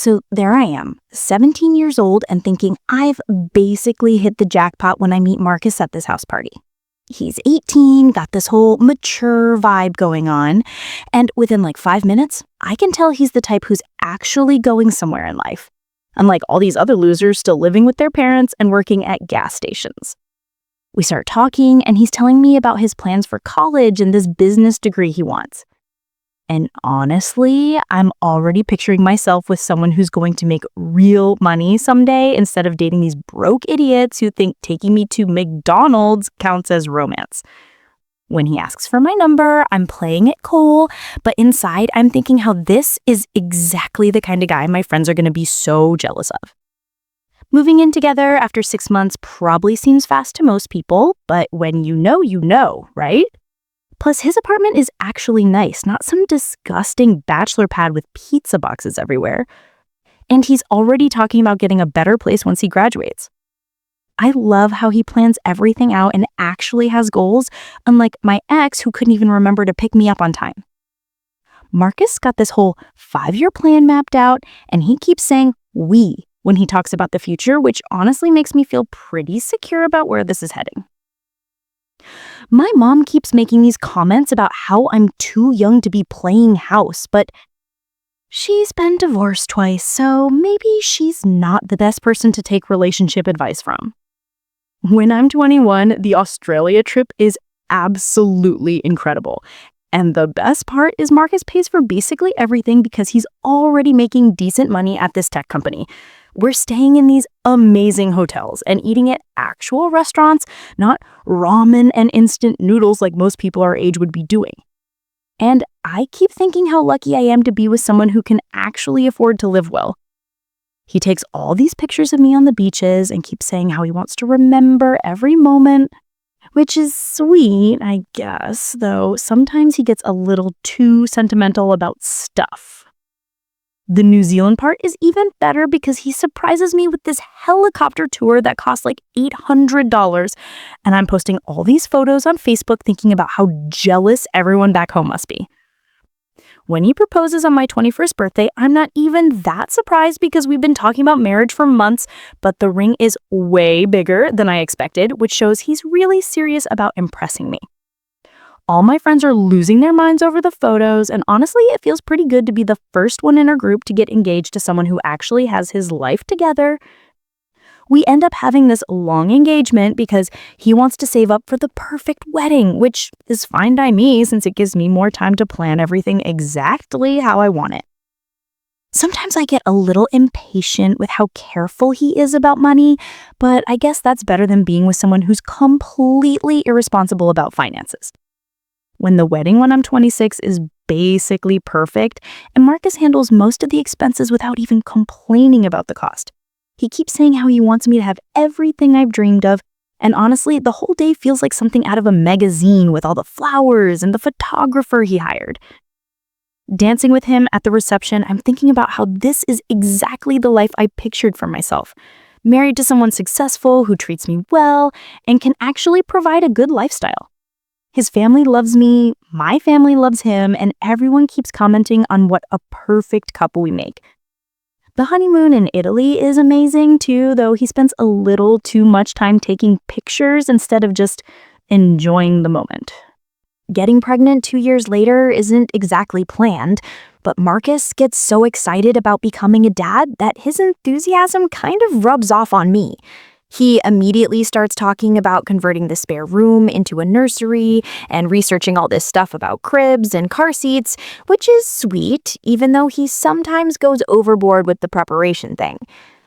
So there I am, 17 years old and thinking I've basically hit the jackpot when I meet Marcus at this house party. He's 18, got this whole mature vibe going on, and within like 5 minutes, I can tell he's the type who's actually going somewhere in life, unlike all these other losers still living with their parents and working at gas stations. We start talking, and he's telling me about his plans for college and this business degree he wants. And honestly, I'm already picturing myself with someone who's going to make real money someday instead of dating these broke idiots who think taking me to McDonald's counts as romance. When he asks for my number, I'm playing it cool, but inside I'm thinking how this is exactly the kind of guy my friends are going to be so jealous of. Moving in together after 6 months probably seems fast to most people, but when you know, right? Plus, his apartment is actually nice, not some disgusting bachelor pad with pizza boxes everywhere. And he's already talking about getting a better place once he graduates. I love how he plans everything out and actually has goals, unlike my ex who couldn't even remember to pick me up on time. Marcus got this whole 5-year plan mapped out, and he keeps saying "we" when he talks about the future, which honestly makes me feel pretty secure about where this is heading. My mom keeps making these comments about how I'm too young to be playing house, but she's been divorced twice, so maybe she's not the best person to take relationship advice from. When I'm 21, the Australia trip is absolutely incredible. And the best part is Marcus pays for basically everything because he's already making decent money at this tech company. We're staying in these amazing hotels and eating at actual restaurants, not ramen and instant noodles like most people our age would be doing. And I keep thinking how lucky I am to be with someone who can actually afford to live well. He takes all these pictures of me on the beaches and keeps saying how he wants to remember every moment, which is sweet, I guess, though sometimes he gets a little too sentimental about stuff. The New Zealand part is even better because he surprises me with this helicopter tour that costs like $800, and I'm posting all these photos on Facebook thinking about how jealous everyone back home must be. When he proposes on my 21st birthday, I'm not even that surprised because we've been talking about marriage for months, but the ring is way bigger than I expected, which shows he's really serious about impressing me. All my friends are losing their minds over the photos, and honestly, it feels pretty good to be the first one in our group to get engaged to someone who actually has his life together. We end up having this long engagement because he wants to save up for the perfect wedding, which is fine by me since it gives me more time to plan everything exactly how I want it. Sometimes I get a little impatient with how careful he is about money, but I guess that's better than being with someone who's completely irresponsible about finances. When I'm 26 is basically perfect, and Marcus handles most of the expenses without even complaining about the cost. He keeps saying how he wants me to have everything I've dreamed of, and honestly, the whole day feels like something out of a magazine with all the flowers and the photographer he hired. Dancing with him at the reception, I'm thinking about how this is exactly the life I pictured for myself. Married to someone successful who treats me well and can actually provide a good lifestyle. His family loves me, my family loves him, and everyone keeps commenting on what a perfect couple we make. The honeymoon in Italy is amazing too, though he spends a little too much time taking pictures instead of just enjoying the moment. Getting pregnant 2 years later isn't exactly planned, but Marcus gets so excited about becoming a dad that his enthusiasm kind of rubs off on me. He immediately starts talking about converting the spare room into a nursery and researching all this stuff about cribs and car seats, which is sweet, even though he sometimes goes overboard with the preparation thing.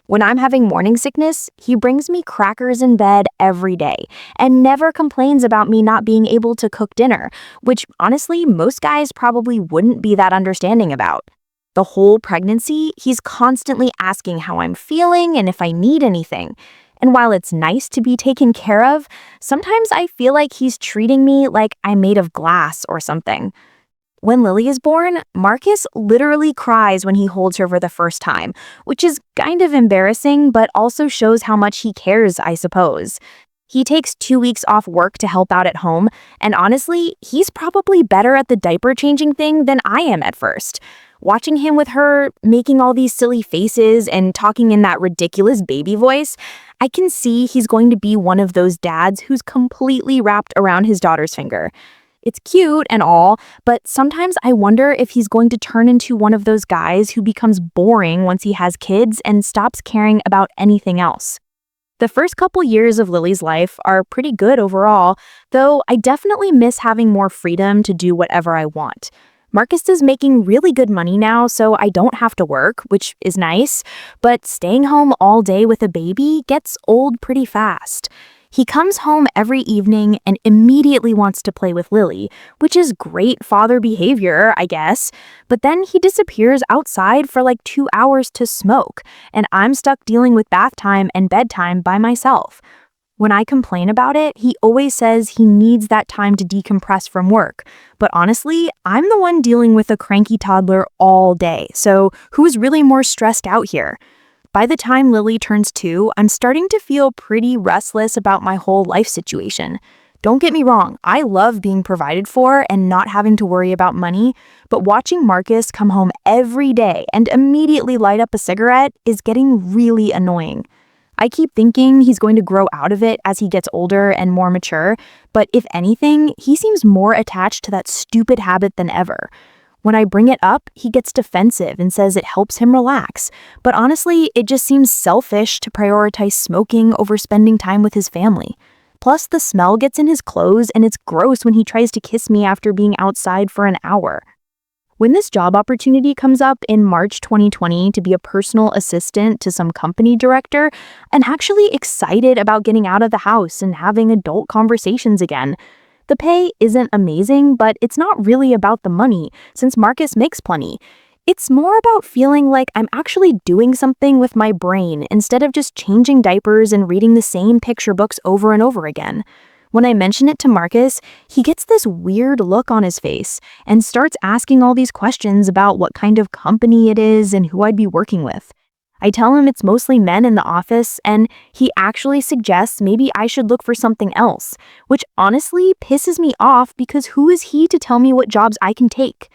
When I'm having morning sickness, he brings me crackers in bed every day and never complains about me not being able to cook dinner, which honestly, most guys probably wouldn't be that understanding about. The whole pregnancy, he's constantly asking how I'm feeling and if I need anything. And while it's nice to be taken care of, sometimes I feel like he's treating me like I'm made of glass or something. When Lily is born, Marcus literally cries when he holds her for the first time, which is kind of embarrassing, but also shows how much he cares, I suppose. He takes 2 weeks off work to help out at home, and honestly, he's probably better at the diaper changing thing than I am at first. Watching him with her, making all these silly faces and talking in that ridiculous baby voice, I can see he's going to be one of those dads who's completely wrapped around his daughter's finger. It's cute and all, but sometimes I wonder if he's going to turn into one of those guys who becomes boring once he has kids and stops caring about anything else. The first couple years of Lily's life are pretty good overall, though I definitely miss having more freedom to do whatever I want. Marcus is making really good money now, so I don't have to work, which is nice, but staying home all day with a baby gets old pretty fast. He comes home every evening and immediately wants to play with Lily, which is great father behavior, I guess. But then he disappears outside for like 2 hours to smoke, and I'm stuck dealing with bath time and bedtime by myself. When I complain about it, he always says he needs that time to decompress from work. But honestly, I'm the one dealing with a cranky toddler all day, so who's really more stressed out here? By the time Lily turns 2, I'm starting to feel pretty restless about my whole life situation. Don't get me wrong, I love being provided for and not having to worry about money, but watching Marcus come home every day and immediately light up a cigarette is getting really annoying. I keep thinking he's going to grow out of it as he gets older and more mature, but if anything, he seems more attached to that stupid habit than ever. When I bring it up, he gets defensive and says it helps him relax. But honestly, it just seems selfish to prioritize smoking over spending time with his family. Plus, the smell gets in his clothes and it's gross when he tries to kiss me after being outside for an hour. When this job opportunity comes up in March 2020 to be a personal assistant to some company director, I'm actually excited about getting out of the house and having adult conversations again. The pay isn't amazing, but it's not really about the money, since Marcus makes plenty. It's more about feeling like I'm actually doing something with my brain instead of just changing diapers and reading the same picture books over and over again. When I mention it to Marcus, he gets this weird look on his face and starts asking all these questions about what kind of company it is and who I'd be working with. I tell him it's mostly men in the office, and he actually suggests maybe I should look for something else, which honestly pisses me off because who is he to tell me what jobs I can take?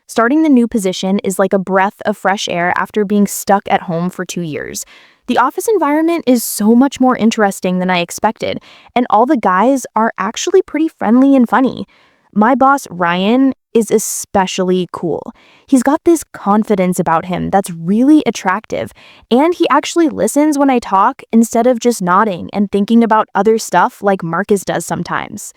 Starting the new position is like a breath of fresh air after being stuck at home for 2 years. The office environment is so much more interesting than I expected, and all the guys are actually pretty friendly and funny. My boss, Ryan, is especially cool. He's got this confidence about him that's really attractive, and he actually listens when I talk instead of just nodding and thinking about other stuff like Marcus does sometimes.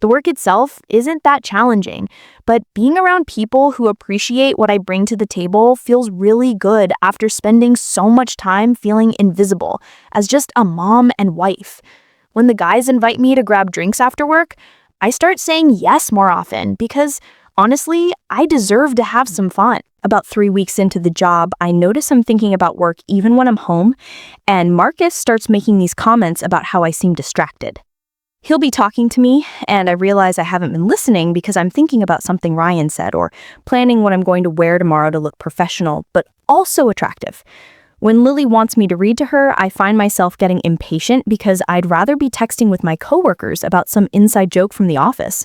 The work itself isn't that challenging, but being around people who appreciate what I bring to the table feels really good after spending so much time feeling invisible as just a mom and wife. When the guys invite me to grab drinks after work, I start saying yes more often because, honestly, I deserve to have some fun. About 3 weeks into the job, I notice I'm thinking about work even when I'm home, and Marcus starts making these comments about how I seem distracted. He'll be talking to me, and I realize I haven't been listening because I'm thinking about something Ryan said or planning what I'm going to wear tomorrow to look professional, but also attractive. When Lily wants me to read to her, I find myself getting impatient because I'd rather be texting with my coworkers about some inside joke from the office.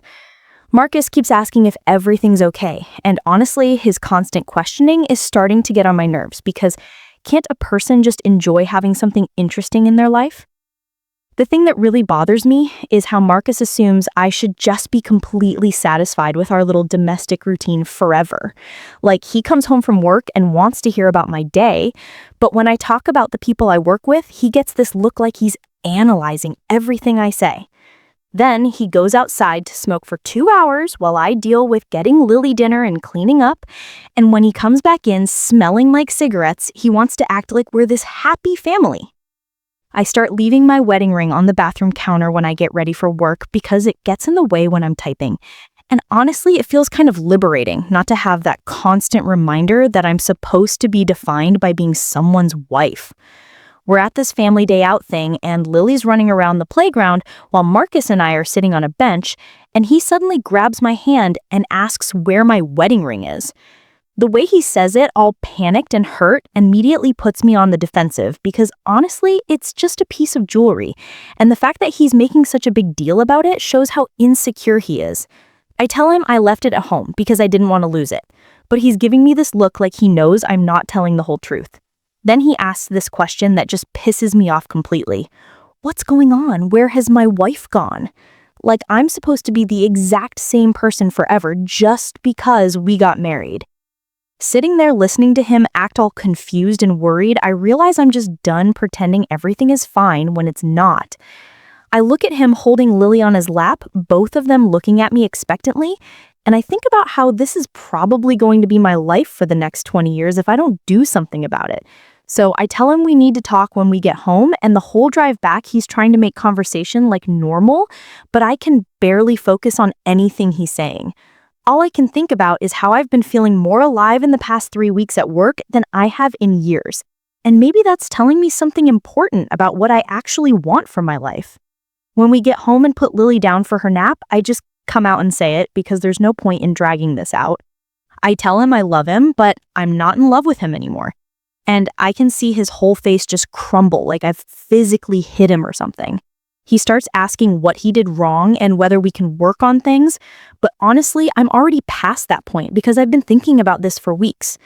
Marcus keeps asking if everything's okay, and honestly, his constant questioning is starting to get on my nerves because can't a person just enjoy having something interesting in their life? The thing that really bothers me is how Marcus assumes I should just be completely satisfied with our little domestic routine forever. Like, he comes home from work and wants to hear about my day, but when I talk about the people I work with, he gets this look like he's analyzing everything I say. Then he goes outside to smoke for 2 hours while I deal with getting Lily dinner and cleaning up, and when he comes back in smelling like cigarettes, he wants to act like we're this happy family. I start leaving my wedding ring on the bathroom counter when I get ready for work because it gets in the way when I'm typing. And honestly, it feels kind of liberating not to have that constant reminder that I'm supposed to be defined by being someone's wife. We're at this family day out thing, and Lily's running around the playground while Marcus and I are sitting on a bench, and he suddenly grabs my hand and asks where my wedding ring is. The way he says it, all panicked and hurt, immediately puts me on the defensive because honestly, it's just a piece of jewelry. And the fact that he's making such a big deal about it shows how insecure he is. I tell him I left it at home because I didn't want to lose it. But he's giving me this look like he knows I'm not telling the whole truth. Then he asks this question that just pisses me off completely. What's going on? Where has my wife gone? Like I'm supposed to be the exact same person forever just because we got married. Sitting there listening to him act all confused and worried, I realize I'm just done pretending everything is fine when it's not. I look at him holding Lily on his lap, both of them looking at me expectantly, and I think about how this is probably going to be my life for the next 20 years if I don't do something about it. So I tell him we need to talk when we get home, and the whole drive back he's trying to make conversation like normal, but I can barely focus on anything he's saying. All I can think about is how I've been feeling more alive in the past 3 weeks at work than I have in years. And maybe that's telling me something important about what I actually want from my life. When we get home and put Lily down for her nap, I just come out and say it because there's no point in dragging this out. I tell him I love him, but I'm not in love with him anymore. And I can see his whole face just crumble like I've physically hit him or something. He starts asking what he did wrong and whether we can work on things, but honestly, I'm already past that point because I've been thinking about this for weeks.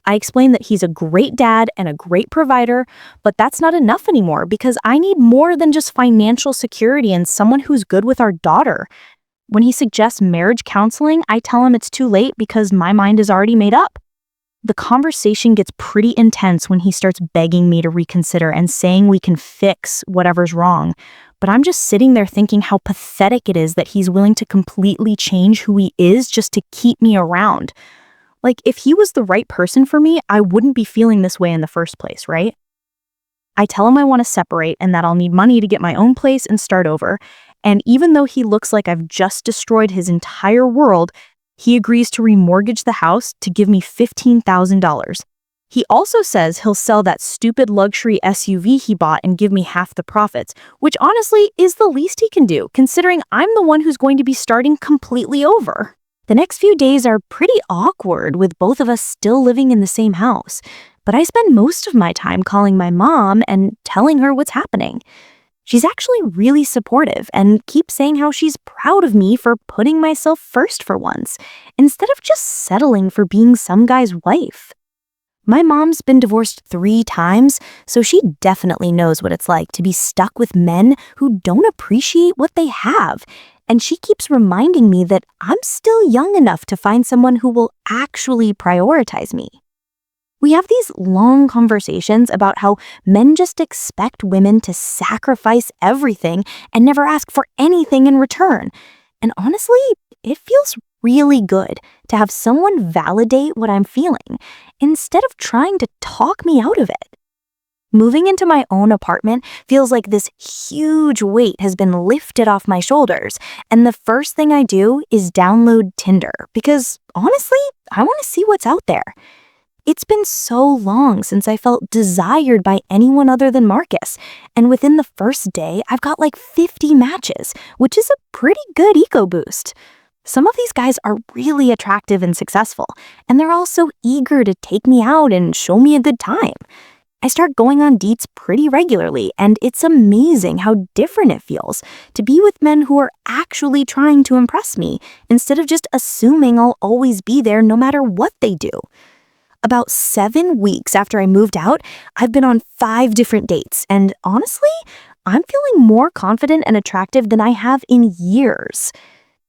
I explain that he's a great dad and a great provider, but that's not enough anymore because I need more than just financial security and someone who's good with our daughter. When he suggests marriage counseling, I tell him it's too late because my mind is already made up. The conversation gets pretty intense when he starts begging me to reconsider and saying we can fix whatever's wrong. But I'm just sitting there thinking how pathetic it is that he's willing to completely change who he is just to keep me around. Like, if he was the right person for me, I wouldn't be feeling this way in the first place, right? I tell him I want to separate and that I'll need money to get my own place and start over. And even though he looks like I've just destroyed his entire world, he agrees to remortgage the house to give me $15,000. He also says he'll sell that stupid luxury SUV he bought and give me half the profits, which honestly is the least he can do, considering I'm the one who's going to be starting completely over. The next few days are pretty awkward with both of us still living in the same house, but I spend most of my time calling my mom and telling her what's happening. She's actually really supportive and keeps saying how she's proud of me for putting myself first for once, instead of just settling for being some guy's wife. My mom's been divorced 3 times, so she definitely knows what it's like to be stuck with men who don't appreciate what they have, and she keeps reminding me that I'm still young enough to find someone who will actually prioritize me. We have these long conversations about how men just expect women to sacrifice everything and never ask for anything in return. And honestly, it feels really good to have someone validate what I'm feeling instead of trying to talk me out of it. Moving into my own apartment feels like this huge weight has been lifted off my shoulders, and the first thing I do is download Tinder because honestly, I want to see what's out there. It's been so long since I felt desired by anyone other than Marcus, and within the first day, I've got like 50 matches, which is a pretty good ego boost. Some of these guys are really attractive and successful, and they're all so eager to take me out and show me a good time. I start going on dates pretty regularly, and it's amazing how different it feels to be with men who are actually trying to impress me, instead of just assuming I'll always be there no matter what they do. About 7 weeks after I moved out, I've been on 5 different dates, and honestly, I'm feeling more confident and attractive than I have in years.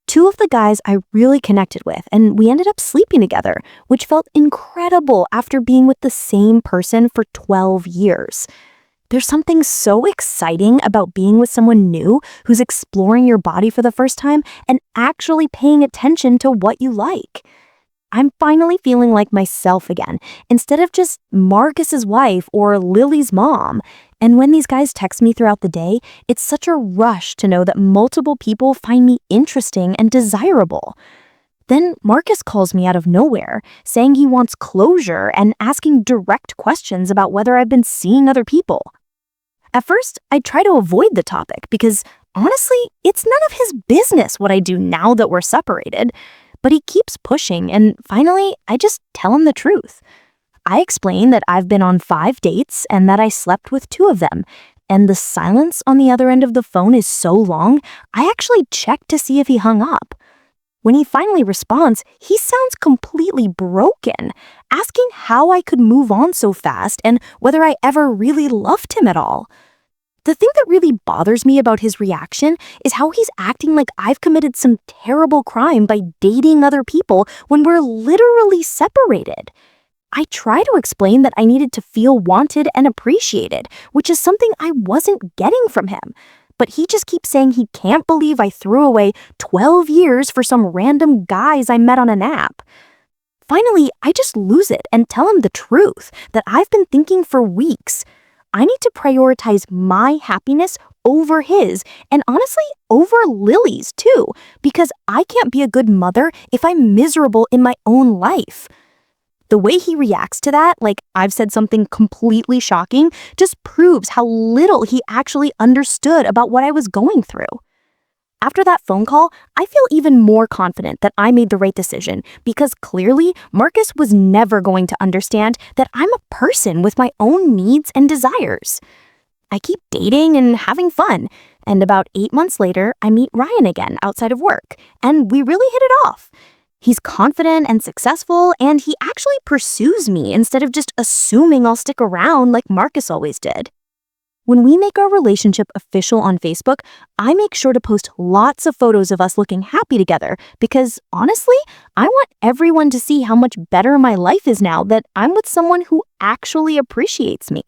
2 of the guys I really connected with, and we ended up sleeping together, which felt incredible after being with the same person for 12 years. There's something so exciting about being with someone new who's exploring your body for the first time and actually paying attention to what you like. I'm finally feeling like myself again, instead of just Marcus's wife or Lily's mom. And when these guys text me throughout the day, it's such a rush to know that multiple people find me interesting and desirable. Then Marcus calls me out of nowhere, saying he wants closure and asking direct questions about whether I've been seeing other people. At first, I try to avoid the topic because, honestly, it's none of his business what I do now that we're separated. But he keeps pushing, and finally, I just tell him the truth. I explain that I've been on 5 dates and that I slept with 2 of them. And the silence on the other end of the phone is so long, I actually check to see if he hung up. When he finally responds, he sounds completely broken, asking how I could move on so fast and whether I ever really loved him at all. The thing that really bothers me about his reaction is how he's acting like I've committed some terrible crime by dating other people when we're literally separated. I try to explain that I needed to feel wanted and appreciated, which is something I wasn't getting from him. But he just keeps saying he can't believe I threw away 12 years for some random guys I met on an app. Finally, I just lose it and tell him the truth that I've been thinking for weeks. I need to prioritize my happiness over his, and honestly, over Lily's too, because I can't be a good mother if I'm miserable in my own life. The way he reacts to that, like I've said something completely shocking, just proves how little he actually understood about what I was going through. After that phone call, I feel even more confident that I made the right decision because clearly Marcus was never going to understand that I'm a person with my own needs and desires. I keep dating and having fun, and about 8 months later, I meet Ryan again outside of work, and we really hit it off. He's confident and successful, and he actually pursues me instead of just assuming I'll stick around like Marcus always did. When we make our relationship official on Facebook, I make sure to post lots of photos of us looking happy together because, honestly, I want everyone to see how much better my life is now that I'm with someone who actually appreciates me.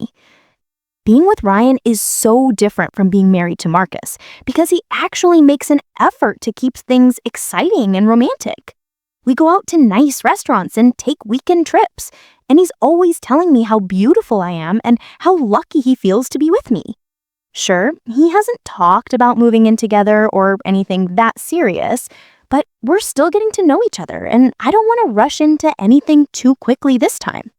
Being with Ryan is so different from being married to Marcus because he actually makes an effort to keep things exciting and romantic. We go out to nice restaurants and take weekend trips, and he's always telling me how beautiful I am and how lucky he feels to be with me. Sure, he hasn't talked about moving in together or anything that serious, but we're still getting to know each other, and I don't want to rush into anything too quickly this time.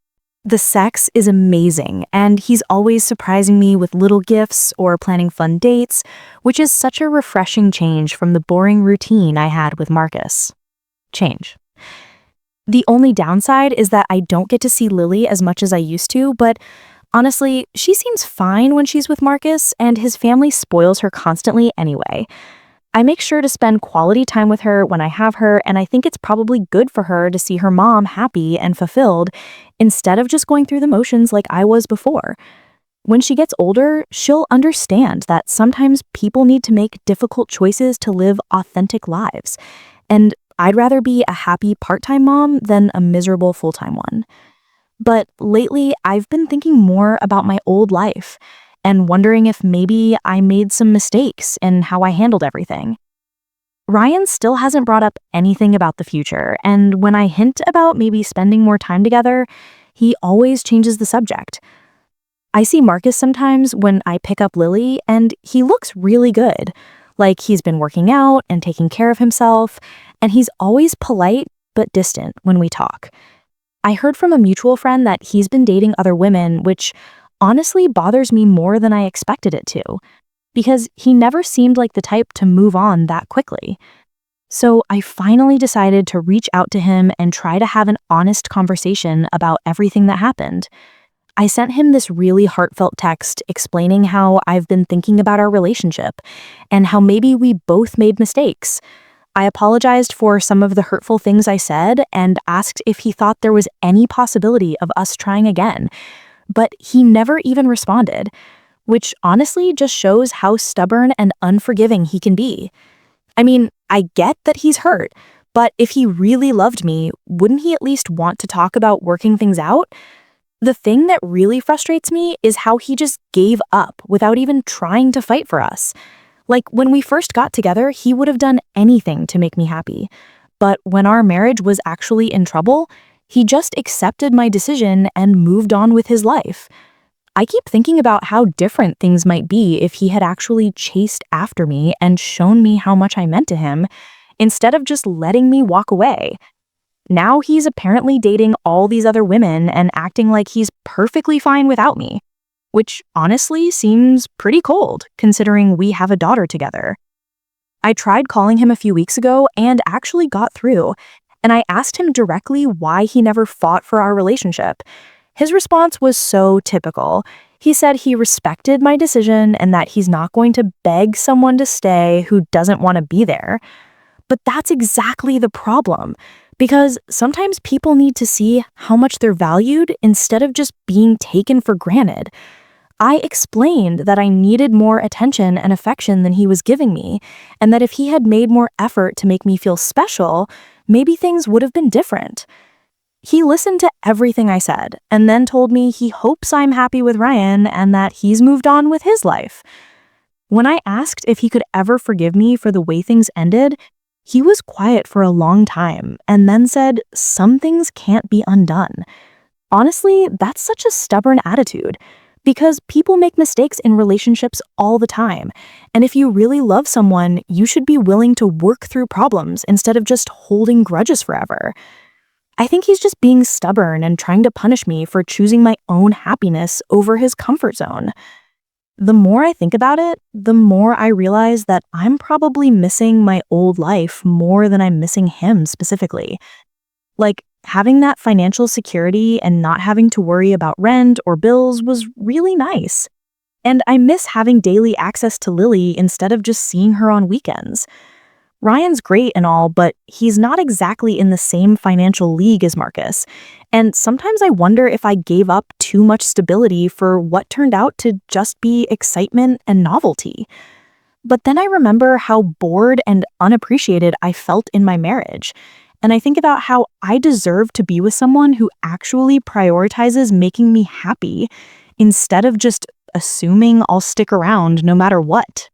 The sex is amazing, and he's always surprising me with little gifts or planning fun dates, which is such a refreshing change from the boring routine I had with Marcus. Change. The only downside is that I don't get to see Lily as much as I used to, but honestly, she seems fine when she's with Marcus, and his family spoils her constantly anyway. I make sure to spend quality time with her when I have her, and I think it's probably good for her to see her mom happy and fulfilled instead of just going through the motions like I was before. When she gets older, she'll understand that sometimes people need to make difficult choices to live authentic lives, and I'd rather be a happy part-time mom than a miserable full-time one. But lately, I've been thinking more about my old life and wondering if maybe I made some mistakes in how I handled everything. Ryan still hasn't brought up anything about the future, and when I hint about maybe spending more time together, he always changes the subject. I see Marcus sometimes when I pick up Lily, and he looks really good. Like he's been working out and taking care of himself, and he's always polite but distant when we talk. I heard from a mutual friend that he's been dating other women, which honestly bothers me more than I expected it to, because he never seemed like the type to move on that quickly. So I finally decided to reach out to him and try to have an honest conversation about everything that happened. I sent him this really heartfelt text explaining how I've been thinking about our relationship and how maybe we both made mistakes. I apologized for some of the hurtful things I said and asked if he thought there was any possibility of us trying again, but he never even responded, which honestly just shows how stubborn and unforgiving he can be. I mean, I get that he's hurt, but if he really loved me, wouldn't he at least want to talk about working things out? The thing that really frustrates me is how he just gave up without even trying to fight for us. Like, when we first got together, he would have done anything to make me happy. But when our marriage was actually in trouble, he just accepted my decision and moved on with his life. I keep thinking about how different things might be if he had actually chased after me and shown me how much I meant to him, instead of just letting me walk away. Now he's apparently dating all these other women and acting like he's perfectly fine without me, which honestly seems pretty cold considering we have a daughter together. I tried calling him a few weeks ago and actually got through, and I asked him directly why he never fought for our relationship. His response was so typical. He said he respected my decision and that he's not going to beg someone to stay who doesn't want to be there. But that's exactly the problem, because sometimes people need to see how much they're valued instead of just being taken for granted. I explained that I needed more attention and affection than he was giving me, and that if he had made more effort to make me feel special, maybe things would have been different. He listened to everything I said, and then told me he hopes I'm happy with Ryan and that he's moved on with his life. When I asked if he could ever forgive me for the way things ended, he was quiet for a long time and then said some things can't be undone. Honestly, that's such a stubborn attitude, because people make mistakes in relationships all the time, and if you really love someone, you should be willing to work through problems instead of just holding grudges forever. I think he's just being stubborn and trying to punish me for choosing my own happiness over his comfort zone. The more I think about it, the more I realize that I'm probably missing my old life more than I'm missing him specifically. Like, having that financial security and not having to worry about rent or bills was really nice. And I miss having daily access to Lily instead of just seeing her on weekends. Ryan's great and all, but he's not exactly in the same financial league as Marcus. And sometimes I wonder if I gave up too much stability for what turned out to just be excitement and novelty. But then I remember how bored and unappreciated I felt in my marriage. And I think about how I deserve to be with someone who actually prioritizes making me happy instead of just assuming I'll stick around no matter what.